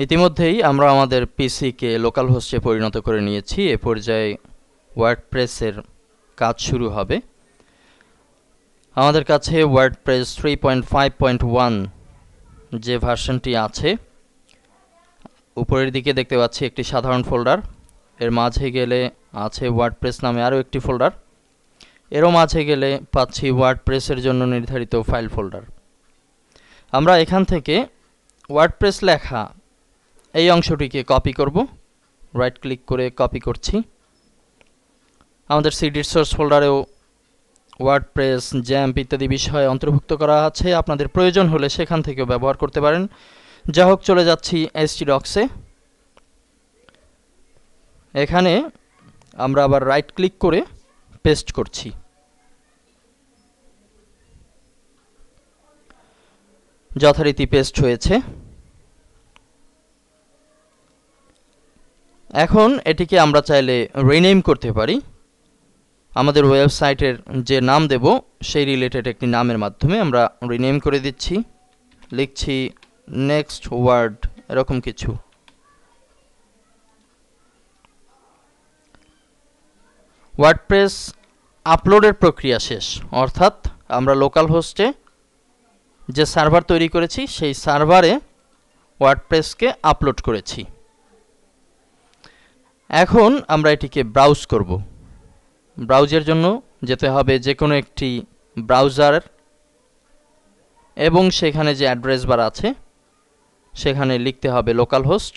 ইতিমধ্যেই আমরা আমাদের পিসিকে লোকাল হোস্টে পরিণত করে নিয়েছি। এ পর্যায়ে ওয়ার্ডপ্রেসের কাজ শুরু হবে। আমাদের কাছে ওয়ার্ডপ্রেস 3.5.1 যে ভার্সনটি আছে, উপরের দিকে দেখতে পাচ্ছি একটি সাধারণ ফোল্ডার, এর মাঝে গেলে আছে ওয়ার্ডপ্রেস নামে আরও একটি ফোল্ডার, এরও মাঝে গেলে পাচ্ছি ওয়ার্ডপ্রেসের জন্য নির্ধারিত ফাইল ফোল্ডার। আমরা এখান থেকে ওয়ার্ডপ্রেস লেখা এই অংশটিকে কপি করব। রাইট ক্লিক করে কপি করছি। আমাদের সিডির সোর্স ফোল্ডারেও ওয়ার্ডপ্রেস, জ্যাম্প ইত্যাদি বিষয় অন্তর্ভুক্ত করা আছে। আপনাদের প্রয়োজন হলে সেখান থেকেও ব্যবহার করতে পারেন। যা হোক, চলে যাচ্ছি htdocs-এ। এখানে আমরা আবার রাইট ক্লিক করে পেস্ট করছি। যথারীতি পেস্ট হয়েছে। এখন এটিকে আমরা চাইলে রিনেম করতে পারি। আমাদের ওয়েবসাইটের যে নাম দেব সেই রিলেটেড একটি নামের মাধ্যমে আমরা রিনেম করে দিচ্ছি। লিখছি নেক্সট ওয়ার্ড, এরকম কিছু। ওয়ার্ডপ্রেস আপলোডের প্রক্রিয়া শেষ, অর্থাৎ আমরা লোকাল হোস্টে যে সার্ভার তৈরি করেছি সেই সার্ভারে ওয়ার্ডপ্রেসকে আপলোড করেছি। এখন আমরা এটিকে ব্রাউজ করব। ব্রাউজের জন্য যেতে হবে যে কোনো একটি ব্রাউজার এবং সেখানে যে অ্যাড্রেস বার আছে সেখানে লিখতে হবে লোকাল হোস্ট।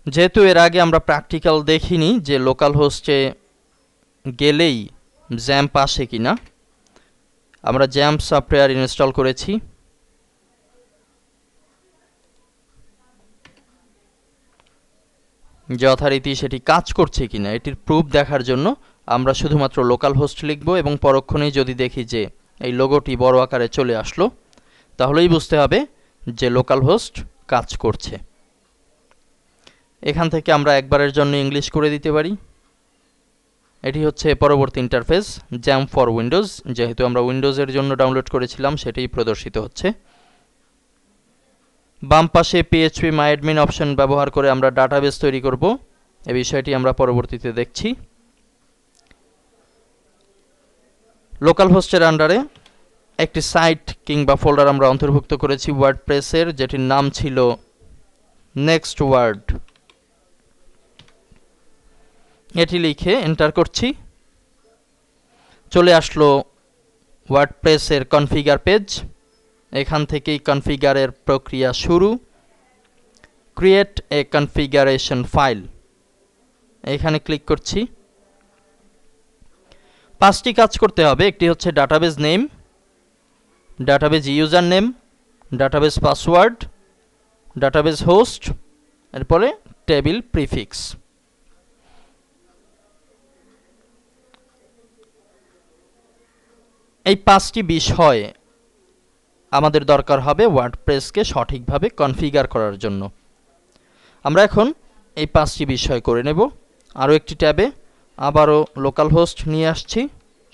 যেহেতু এর আগে আমরা প্র্যাকটিক্যাল দেখিনি যে লোকাল হোস্টে গেলেই জ্যাম্প আসে কিনা, আমরা জ্যাম্প সফটওয়্যার ইনস্টল করেছি। যথারীতি সেটি কাজ করছে কিনা এটির প্রুফ দেখার জন্য আমরা শুধুমাত্র লোকাল হোস্ট লিখব এবং পরক্ষণেই যদি দেখি যে এই লোগোটি বড় আকারে চলে আসলো, তাহলেই বুঝতে হবে যে লোকাল হোস্ট কাজ করছে। এখান থেকে আমরা একবারের জন্য ইংলিশ করে দিতে পারি। এটি হচ্ছে পরবর্তী ইন্টারফেস, জ্যাম্প ফর উইন্ডোজ। যেহেতু আমরা উইন্ডোজের জন্য ডাউনলোড করেছিলাম সেটাই প্রদর্শিত হচ্ছে। বাম পাশে phpMyAdmin অপশন ব্যবহার করে আমরা ডাটাবেস তৈরি করব। এই বিষয়টি আমরা পরবর্তীতে দেখছি। লোকাল হোস্টের আন্ডারে একটি সাইট কিংবা ফোল্ডার আমরা অন্তর্ভুক্ত করেছি ওয়ার্ডপ্রেসের, যেটির নাম ছিল নেক্সট ওয়ার্ড। এটি লিখে এন্টার করছি। চলে আসলো ওয়ার্ডপ্রেসের কনফিগার পেজ। এখান থেকেই কনফিগারের প্রক্রিয়া শুরু। ক্রিয়েট এ কনফিগারেশন ফাইল, এখানে ক্লিক করছি। 5টি কাজ করতে হবে। একটি হচ্ছে database name, database user name, database password, database host, এরপরে টেবিল প্রিফিক্স। এই 5টি বিষয় আমাদের দরকার হবে ওয়ার্ডপ্রেসকে সঠিকভাবে কনফিগার করার জন্য। আমরা এখন এই 5টি বিষয় করে নেব। আরও একটি ট্যাবে আবারও লোকাল হোস্ট নিয়ে আসছি।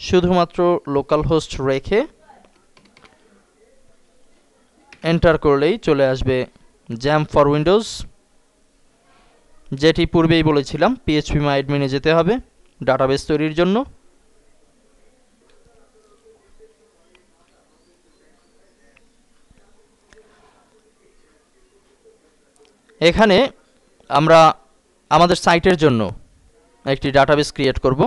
শুধুমাত্র লোকাল হোস্ট রেখে এন্টার করলেই চলে আসবে জ্যাম্প ফর উইন্ডোজ, যেটি পূর্বেই বলেছিলাম phpMyAdmin-এ যেতে হবে ডাটাবেস তৈরির জন্য। এখানে আমরা আমাদের সাইটের জন্য একটি ডাটাবেস ক্রিয়েট করব।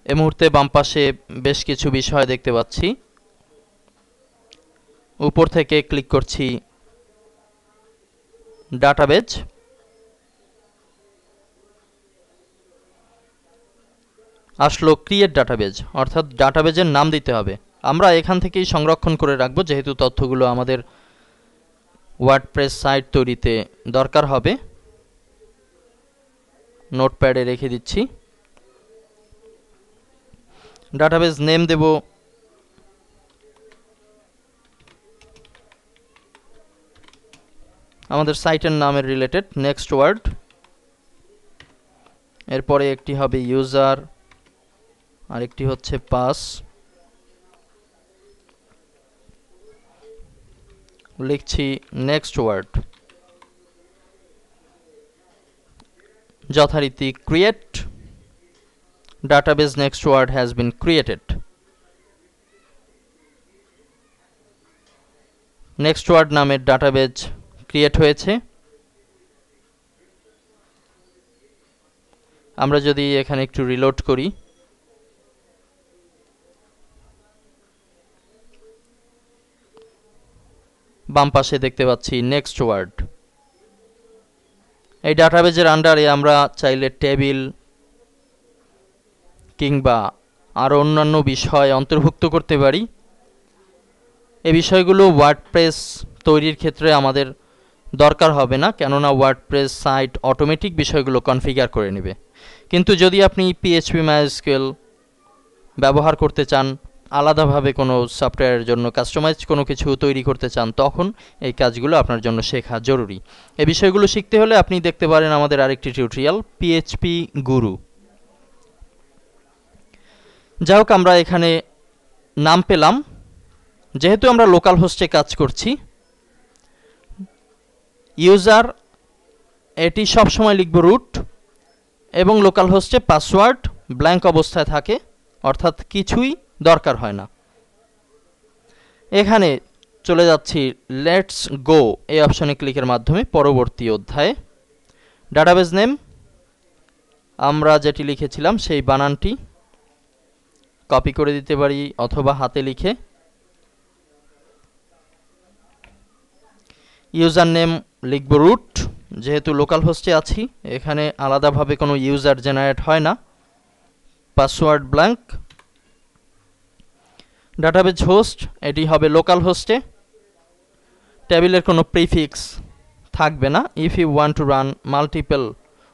এই মুহূর্তে বাম পাশে বেশ কিছু বিষয় দেখতে পাচ্ছি। উপর থেকে ক্লিক করছি ডাটাবেজ। আসলো ক্রিয়েট ডাটাবেজ, অর্থাৎ ডাটাবেজের নাম দিতে হবে। আমরা এখান থেকেই সংরক্ষণ করে রাখবো, যেহেতু তথ্যগুলো আমাদের ওয়ার্ডপ্রেস সাইট তৈরিতে দরকার হবে। নোটপ্যাডে রেখে দিচ্ছি। ডাটাবেস নেম দেব আমাদের সাইটের নামের রিলেটেড নেক্সট ওয়ার্ড। এরপরে একটি হবে ইউজার আরেকটি হচ্ছে পাস। লিখছি নেক্সট ওয়ার্ড, যথারীতি create, database next word has been created. Next word নামের ডাটাবেজ ক্রিয়েট হয়েছে। আমরা যদি এখানে একটু রিলোড করি, বাম পাশে দেখতে পাচ্ছি নেক্সট ওয়ার্ড। এই ডাটাবেজের আন্ডারে আমরা চাইলে টেবিল কিংবা আরও অন্যান্য বিষয় অন্তর্ভুক্ত করতে পারি। এই বিষয়গুলো ওয়ার্ডপ্রেস তৈরির ক্ষেত্রে আমাদের দরকার হবে না, কেননা ওয়ার্ডপ্রেস সাইট অটোমেটিক বিষয়গুলো কনফিগার করে নেবে। কিন্তু যদি আপনি PHP MySQL ব্যবহার করতে চান, আলাদাভাবে কোনো সফটওয়্যারের জন্য কাস্টমাইজ কোনো কিছু তৈরি করতে চান, তখন এই কাজগুলো আপনার জন্য শেখা জরুরি। এই বিষয়গুলো শিখতে হলে আপনি দেখতে পারেন আমাদের আরেকটি টিউটোরিয়াল PHP গুরু। যাই হোক, আমরা এখানে নাম পেলাম। যেহেতু আমরা লোকাল হোস্টে কাজ করছি, ইউজার এটি সবসময় লিখব রুট, এবং লোকাল হোস্টে পাসওয়ার্ড ব্ল্যাঙ্ক অবস্থায় থাকে, অর্থাৎ কিছুই দরকার হয় না। এখানে চলে যাচ্ছি লেটস গো এই অপশনে ক্লিকের মাধ্যমে পরবর্তী অধ্যায়ে। ডাটাবেজ নেম আমরা যেটি লিখেছিলাম সেই বানানটি কপি করে দিতে পারি অথবা হাতে লিখে। ইউজার নেম লিখব রুট, যেহেতু লোকাল হোস্টে আছি এখানে আলাদাভাবে কোনো ইউজার জেনারেট হয় না। Password blank. ডাটাবেজ হোস্ট এটি হবে লোকাল হোস্টে, টেবিলের কোনো প্রিফিক্স থাকবে না। If you want to run multiple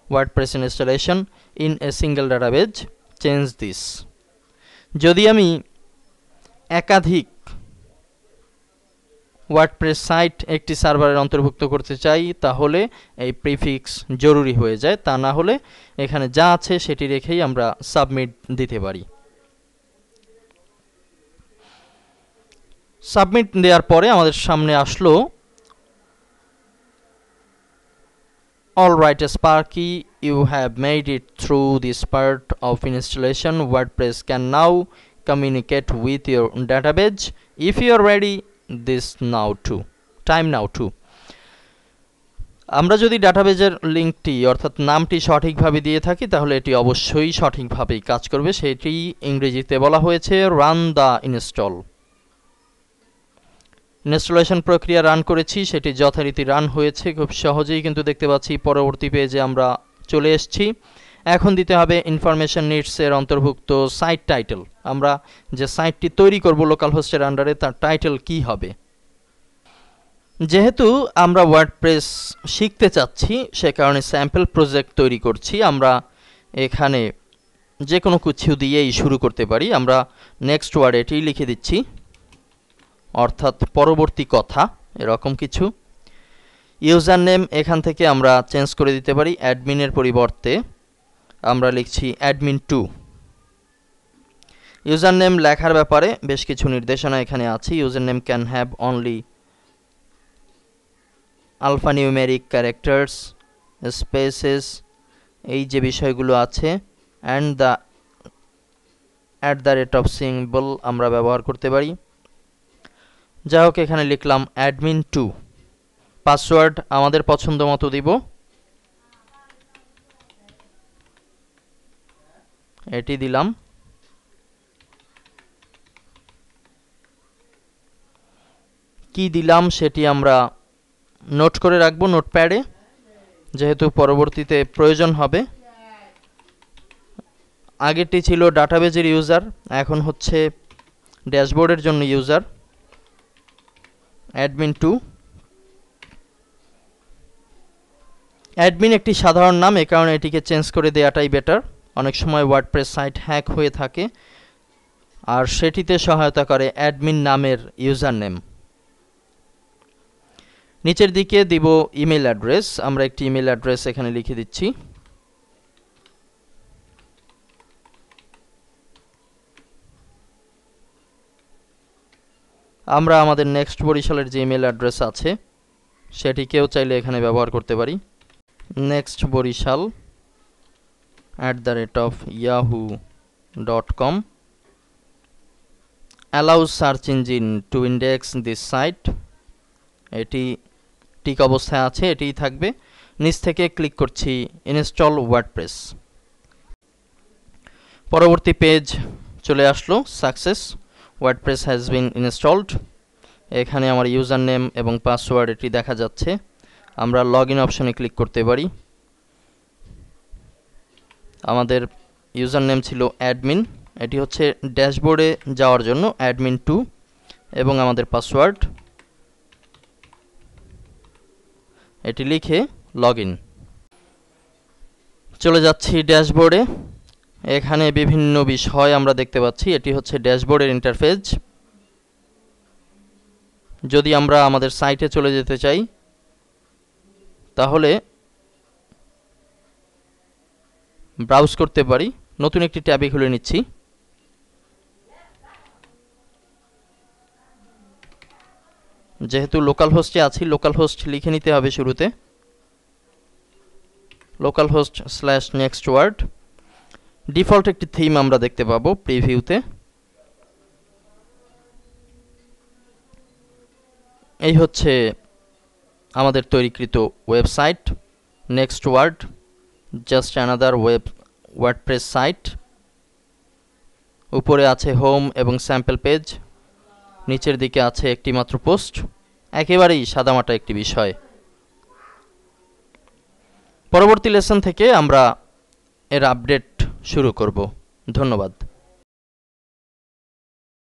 WordPress installation in a single database change this. যদি আমি একাধিক ওয়ার্ডপ্রেস সাইট একটি সার্ভারের অন্তর্ভুক্ত করতে চাই, তাহলে এই প্রিফিক্স জরুরি হয়ে যায়। তা না হলে এখানে যা আছে সেটি রেখেই আমরা সাবমিট দিতে পারি। সাবমিট দেওয়ার পরে আমাদের সামনে আসলো alright Sparky, you have made it through this part of installation. WordPress can now communicate with your database if you are ready this now to time now to. আমরা যদি ডাটাবেজের লিঙ্কটি অর্থাৎ নামটি সঠিকভাবে দিয়ে থাকি, তাহলে এটি অবশ্যই সঠিকভাবেই কাজ করবে। সেটি ইংরেজিতে বলা হয়েছে রান দ্য ইনস্টল। ইনস্টলেশন প্রক্রিয়া রান করেছি, সেটি যথারীতি রান হয়েছে খুব সহজেই, কিন্তু দেখতে পাচ্ছি পরবর্তী পেজে আমরা চলে এসেছি। এখন দিতে হবে ইনফরমেশন নিডসের অন্তর্ভুক্ত সাইট টাইটেল। আমরা যে সাইটটি তৈরি করব লোকাল হোস্টের আন্ডারে, তার টাইটেল কি হবে। যেহেতু আমরা ওয়ার্ডপ্রেস শিখতে চাচ্ছি, সে কারণে স্যাম্পল প্রজেক্ট তৈরি করছি। আমরা এখানে যে কোনো কিছু দিয়েই শুরু করতে পারি। আমরা নেক্সট ওয়ার্ড এটি লিখে দিচ্ছি, অর্থাৎ পরবর্তী কথা, এরকম কিছু। ইউজার নেম এখান থেকে আমরা চেঞ্জ করে দিতে পারি, অ্যাডমিনের পরিবর্তে আমরা লিখছি admin2। ইউজার নেম লেখার ব্যাপারে বেশ কিছু নির্দেশনা এখানে আছে। User name can have only alphanumeric characters, spaces, এই যে বিষয়গুলো আছে, অ্যান্ড দ্য @ সিম্বল আমরা ব্যবহার করতে পারি। যাই হোক, এখানে লিখলাম admin2। পাসওয়ার্ড আমাদের পছন্দ মতো দিব, এটি দিলাম। কি দিলাম সেটি আমরা নোট করে রাখবো নোটপ্যাডে, যেহেতু পরবর্তীতে প্রয়োজন হবে। আগেরটি ছিল ডাটাবেজের ইউজার, এখন হচ্ছে ড্যাশবোর্ডের জন্য ইউজার admin2। অ্যাডমিন একটি সাধারণ নাম, এ কারণে এটিকে চেঞ্জ করে দেওয়াটাই বেটার। অনেক সময় ওয়ার্ডপ্রেস সাইট হ্যাক হয়ে থাকে, আর সেটিতে সহায়তা করে অ্যাডমিন নামের ইউজার নেম। নিচের দিকে দিব ইমেল অ্যাড্রেস। আমরা একটি ইমেল অ্যাড্রেস এখানে লিখে দিচ্ছি। আমরা আমাদের নেক্সট বরিশালের যে ইমেল অ্যাড্রেস আছে সেটিকেও চাইলে এখানে ব্যবহার করতে পারি। Next Barishal @yahoo.com allows search engine to index this site। এটি ঠিক অবস্থায় আছে, এটিই থাকবে। নিচ থেকে ক্লিক করছি ইনস্টল ওয়ার্ডপ্রেস। পরবর্তী পেজ চলে আসলো, success, WordPress has been installed. এখানে আমার ইউজার নেম এবং পাসওয়ার্ড এটি দেখা যাচ্ছে। আমরা লগ ইন অপশনে ক্লিক করতে পারি। আমাদের ইউজার নেম ছিল অ্যাডমিন, এটি হচ্ছে ড্যাশবোর্ডে যাওয়ার জন্য অ্যাডমিন 2, এবং আমাদের পাসওয়ার্ড এটি লিখে লগ ইন। চলে যাচ্ছি ড্যাশবোর্ডে। এখানে বিভিন্ন বিষয় আমরা দেখতে পাচ্ছি। এটি হচ্ছে ড্যাশবোর্ডের ইন্টারফেস। যদি আমরা আমাদের সাইটে চলে যেতে চাই তাহলে ব্রাউজ করতে পারি। নতুন একটি ট্যাবে খুলে নিচ্ছি। যেহেতু লোকাল হোস্টে আছি, লোকাল হোস্ট লিখে নিতে হবে শুরুতে, localhost/nextword। ডিফল্ট একটি থিম আমরা দেখতে পাবো প্রিভিউতে। এই হচ্ছে আমাদের তৈরিকৃত website Nextward, just another WordPress site. উপরে আছে হোম এবং স্যাম্পল পেজ, নিচের দিকে আছে একটি মাত্র পোস্ট। একেবারেই সাদামাটা একটি বিষয়। পরবর্তী লেসন থেকে আমরা এর আপডেট শুরু করব। ধন্যবাদ।